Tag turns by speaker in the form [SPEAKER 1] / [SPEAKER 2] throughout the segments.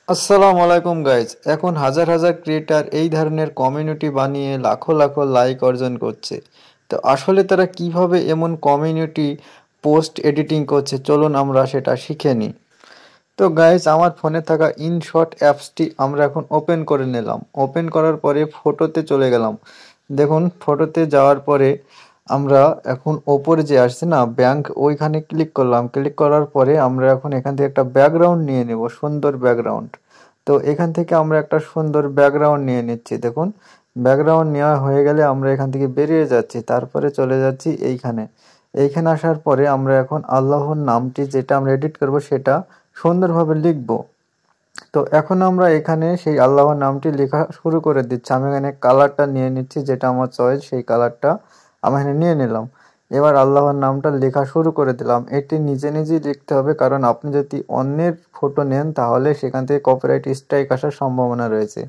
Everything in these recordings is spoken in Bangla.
[SPEAKER 1] আসসালামু আলাইকুম গাইজ। এখন হাজার হাজার ক্রিয়েটার এই ধরনের কমিউনিটি বানিয়ে লাখো লাখো লাইক অর্জন করছে। তো আসলে তারা কিভাবে এমন কমিউনিটি পোস্ট এডিটিং করছে, চলুন আমরা সেটা শিখে নিই। তো গাইজ, আমার ফোনে থাকা ইনশট অ্যাপসটি আমরা এখন ওপেন করে নিলাম। ওপেন করার পরে ফটোতে চলে গেলাম। দেখুন, ফটোতে যাওয়ার পরে আমরা এখন ওপরে যে আসছে না ব্যাংক, ওইখানে ক্লিক করলাম। ক্লিক করার পরে আমরা এখন এখান থেকে একটা ব্যাকগ্রাউন্ড নিয়ে নেব, সুন্দর ব্যাকগ্রাউন্ড। তো এখান থেকে আমরা একটা সুন্দর ব্যাকগ্রাউন্ড নিয়ে নিচ্ছি। দেখুন, ব্যাকগ্রাউন্ড নেওয়া হয়ে গেলে আমরা এখান থেকে বেরিয়ে যাচ্ছি, তারপরে চলে যাচ্ছি এইখানে। এইখানে আসার পরে আমরা এখন আল্লাহর নামটি যেটা আমরা এডিট করব সেটা সুন্দরভাবে লিখব। তো এখন আমরা এখানে সেই আল্লাহর নামটি লেখা শুরু করে দিচ্ছি। আমি এখানে কালারটা নিয়ে নিচ্ছি, যেটা আমার চয়েস সেই কালারটা আমি এখানে নিয়ে নিলাম। এবার আল্লাহর নামটা লেখা শুরু করে দিলাম। এটি নিজে নিজেই লিখতে হবে, কারণ আপনি যদি অন্যের ফটো নেন তাহলে সেখান থেকে কপিরাইট স্ট্রাইক আসার সম্ভাবনা রয়েছে।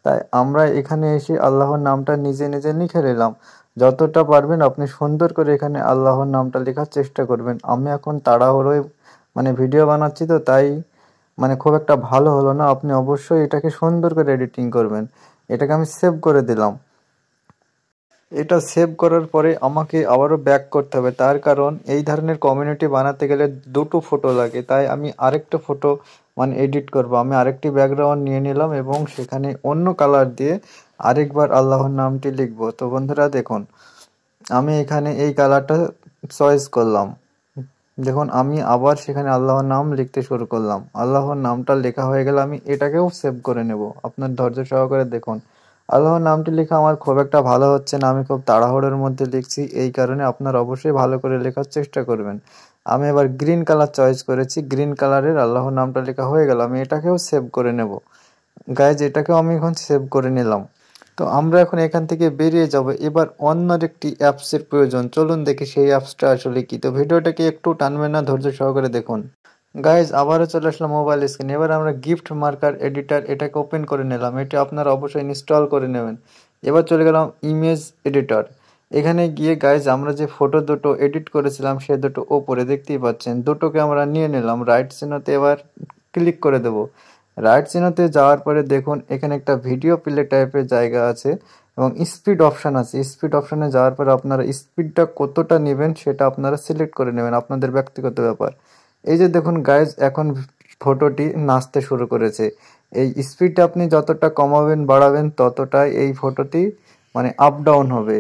[SPEAKER 1] তাই আমরা এখানে এসে আল্লাহর নামটা নিজে নিজে লিখে নিলাম। যতটা পারবেন আপনি সুন্দর করে এখানে আল্লাহর নামটা লেখার চেষ্টা করবেন। আমি এখন তাড়াহুড়োয় ভিডিও বানাচ্ছি, তো তাই খুব একটা ভালো হলো না। আপনি অবশ্যই এটাকে সুন্দর করে এডিটিং করবেন। এটাকে আমি সেভ করে দিলাম। এটা সেভ করার পরে আমাকে আবারও ব্যাক করতে হবে, তার কারণ এই ধরনের কমিউনিটি বানাতে গেলে দুটো ফটো লাগে। তাই আমি আরেকটা ফটো এডিট করব। আমি আরেকটি ব্যাকগ্রাউন্ড নিয়ে নিলাম এবং সেখানে অন্য কালার দিয়ে আরেকবার আল্লাহর নামটি লিখব। তো বন্ধুরা দেখুন, আমি এখানে এই কালারটা চয়েস করলাম। দেখুন, আমি আবার সেখানে আল্লাহর নাম লিখতে শুরু করলাম। আল্লাহর নামটা লেখা হয়ে গেলে আমি এটাকেও সেভ করে নেব। আপনার ধৈর্য সহকারে দেখুন। আল্লাহর নামটি লেখা আমার খুব একটা ভালো হচ্ছে না, আমি খুব তাড়াহুড়োর মধ্যে লিখছি, এই কারণে আপনার অবশ্যই ভালো করে লেখার চেষ্টা করবেন। আমি এবার গ্রিন কালার চয়েস করেছি। গ্রিন কালারের আল্লাহর নামটা লেখা হয়ে গেল, আমি এটাকেও সেভ করে নেব। গাইজ, এটাকেও আমি এখন সেভ করে নিলাম। তো আমরা এখন এখান থেকে বেরিয়ে যাব। এবার অন্য একটি অ্যাপসের প্রয়োজন, চলুন দেখি সেই অ্যাপসটা আসলে কি। তো ভিডিওটাকে একটু টানবেন না, ধৈর্য সহকারে দেখুন। গাইজ, আবারও চলে আসলাম মোবাইল স্ক্রিন। এবার আমরা গিফট মার্কার এডিটর এটাকে ওপেন করে নিলাম। এটা আপনারা অবশ্যই ইনস্টল করে নেবেন। এবার চলে গেলাম ইমেজ এডিটর। এখানে গিয়ে গাইজ, আমরা যে ফটো দুটো এডিট করেছিলাম সে দুটো ওপরে দেখতেই পাচ্ছেন, দুটোকে আমরা নিয়ে নিলাম। রাইট চিহ্নতে এবার ক্লিক করে দেব। রাইট চিহ্নতে যাওয়ার পরে দেখুন এখানে একটা ভিডিও প্লে টাইপের জায়গা আছে এবং স্পিড অপশান আছে। স্পিড অপশানে যাওয়ার পরে আপনারা স্পিডটা কতটা নেবেন সেটা আপনারা সিলেক্ট করে নেবেন, আপনাদের ব্যক্তিগত ব্যাপার। এই যে দেখুন গাইজ, এখন ফটোটি নাচতে শুরু করেছে। এই স্পিডটা আপনি যতটা কমাবেন বাড়াবেন ততটাই এই ফটোটি আপ ডাউন হবে।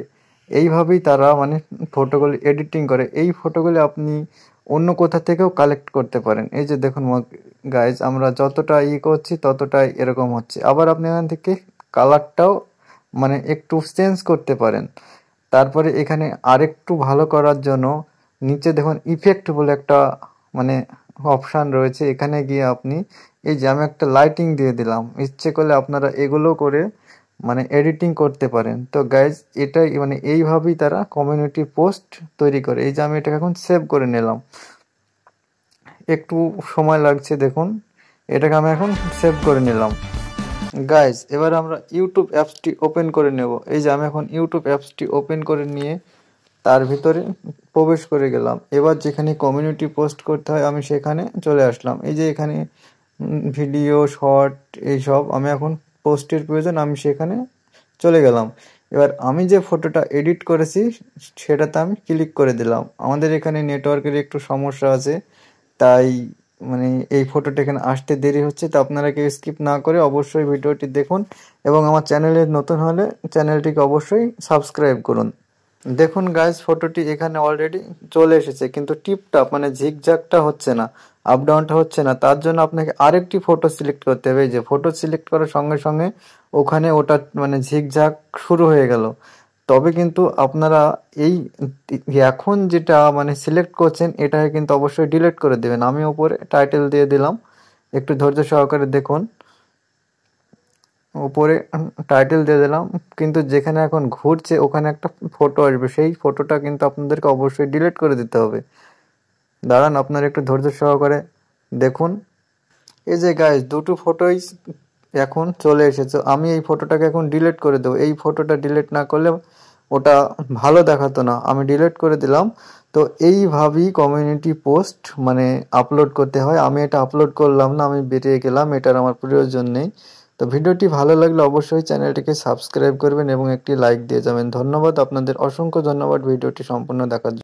[SPEAKER 1] এইভাবেই তারা ফটোগুলি এডিটিং করে। এই ফটোগুলি আপনি অন্য কোথা থেকেও কালেক্ট করতে পারেন। এই যে দেখুন গাইজ, আমরা যতটা করছি ততটাই এরকম হচ্ছে। আবার আপনি এখান থেকে কালারটাও একটু চেঞ্জ করতে পারেন। তারপরে এখানে আরেকটু ভালো করার জন্য নিচে দেখুন ইফেক্ট বলে একটা মানে অপশান রয়েছে। এখানে গিয়ে আপনি এই যে আমি একটা লাইটিং দিয়ে দিলাম, ইচ্ছে করলে আপনারা এগুলো করে এডিটিং করতে পারেন। তো গাইজ, এটাই এইভাবেই তারা কমিউনিটি পোস্ট তৈরি করে। এই যে আমি এটাকে এখন সেভ করে নিলাম, একটু সময় লাগছে দেখুন। এটাকে আমি এখন সেভ করে নিলাম। গাইজ, এবার আমরা ইউটিউব অ্যাপসটি ওপেন করে নেব। এই যে আমি এখন ইউটিউব অ্যাপসটি ওপেন করে নিয়ে তার ভিতরে প্রবেশ করে গেলাম। এবার যেখানে কমিউনিটি পোস্ট করতে হয় আমি সেখানে চলে আসলাম। এই যে এখানে ভিডিও শর্ট এইসব আমি এখন পোস্টের প্রয়োজন, আমি সেখানে চলে গেলাম। এবার আমি যে ফটোটা এডিট করেছি সেটাতে আমি ক্লিক করে দিলাম। আমাদের এখানে নেটওয়ার্কের একটু সমস্যা আছে, তাই এই ফটোটা এখানে আসতে দেরি হচ্ছে। তো আপনারা কেউ স্কিপ না করে অবশ্যই ভিডিওটি দেখুন এবং আমার চ্যানেলে নতুন হলে চ্যানেলটিকে অবশ্যই সাবস্ক্রাইব করুন। দেখুন গাইজ, ফটোটি এখানে অলরেডি চলে এসেছে, কিন্তু টিপটা ঝিকঝাকটা হচ্ছে না, আপ ডাউনটা হচ্ছে না। তার জন্য আপনাকে আরেকটি ফটো সিলেক্ট করতে হবে। এই যে ফটো সিলেক্ট করার সঙ্গে সঙ্গে ওখানে ওটা ঝিকঝাক শুরু হয়ে গেল। তবে কিন্তু আপনারা এই এখন যেটা সিলেক্ট করছেন এটাকে কিন্তু অবশ্যই ডিলিট করে দেবেন। আমি উপরে টাইটেল দিয়ে দিলাম, একটু ধৈর্য সহকারে দেখুন। উপরে টাইটেল দিয়ে দিলাম, কিন্তু যেখানে এখন ঘুরছে ওখানে একটা ফটো আসবে, সেই ফটোটা কিন্তু আপনাদেরকে অবশ্যই ডিলিট করে দিতে হবে। দাঁড়ান, আপনারা একটু ধৈর্য সহকারে দেখুন। এই যে গাইজ, দুটো ফটোই এখন চলে এসেছে। আমি এই ফটোটাকে এখন ডিলিট করে দেবো। এই ফটোটা ডিলিট না করলে ওটা ভালো দেখাতো না, আমি ডিলিট করে দিলাম। তো এইভাবেই কমিউনিটি পোস্ট মানে আপলোড করতে হয়। আমি এটা আপলোড করলাম না, আমি বেরিয়ে গেলাম, এটার আমার প্রয়োজন নেই। তো ভিডিওটি ভালো লাগলে অবশ্যই চ্যানেলটিকে সাবস্ক্রাইব করবেন এবং একটি লাইক দিয়ে যাবেন। ধন্যবাদ আপনাদের, অসংখ্য ধন্যবাদ ভিডিওটি সম্পূর্ণ দেখার জন্য।